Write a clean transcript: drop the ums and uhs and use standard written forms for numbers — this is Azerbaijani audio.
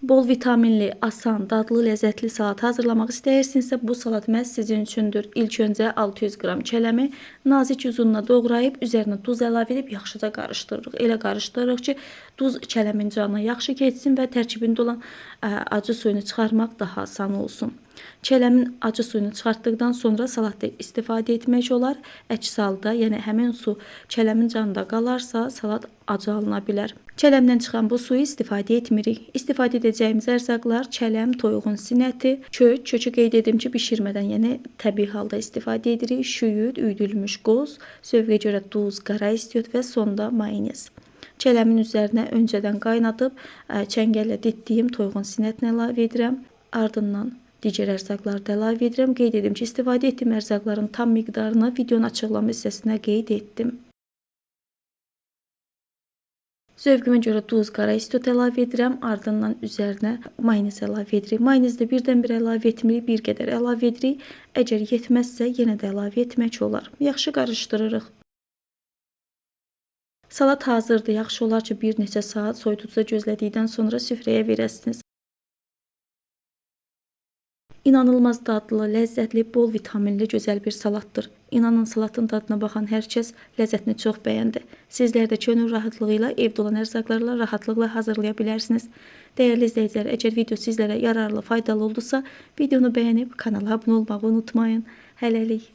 Bol vitaminli, asan, dadlı, ləzzətli salat hazırlamaq istəyirsinizsə, bu salat məhz sizin üçündür. İlk öncə 600 qram çələmi nazik uzunla doğrayıb, üzərinə duz əlavə edib yaxşıca qarışdırırıq. Elə qarışdırırıq ki, duz çələmin canına yaxşı keçsin və tərkibində olan acı suyunu çıxarmaq daha asan olsun. Çələmin acı suyunu çıxartdıqdan sonra salatda istifadə etmək olar. Əks halda, yəni həmin su çələmin canında qalarsa, salat acı alına bilər. Çələmdən çıxan bu suyu istifadə etmirik. İstifadə edəcəyimiz ərzaqlar çələm, toyuğun sinəti, kökü qeyd edim ki, bişirmədən, yəni təbii halda istifadə edirik. Şüyüd, üydülmüş qoz, zövqə görə duz, qara istiot və sonda mayonez. Çələmin üzərinə öncədən qaynadıb, çəngəllə ditdiyim toyuğun sinətini əlavə edirəm. Ardından digər ərzaqları da əlavə edirəm. Qeyd edim ki, istifadə etdiyim ərzaqların tam miqdarını videonun açıqlama hissəsinə qeyd etdim. Zövqümə görə duz, qara istiot əlavə edirəm. Ardından üzərinə mayonez əlavə edirik. Mayonezdə birdən-bir əlavə etmirik, bir qədər əlavə edirik. Əgər yetməzsə, yenə də əlavə etmək olar. Yaxşı qarışdırırıq. Salat hazırdır. Yaxşı olar ki, bir neçə saat soyuducuda gözlədikdən sonra süfrəyə verəsiniz. İnanılmaz dadlı, ləzzətli, bol vitaminli, gözəl bir salatdır. İnanın, salatın dadına baxan hər kəs ləzzətini çox bəyəndi. Sizlər də könül rahatlığı ilə evdə olan ərzaqlarla rahatlıqla hazırlaya bilərsiniz. Dəyərli izləyicilər, əgər video sizlərə yararlı, faydalı oldusa, videonu bəyənib kanala abunə olmağı unutmayın. Hələlik.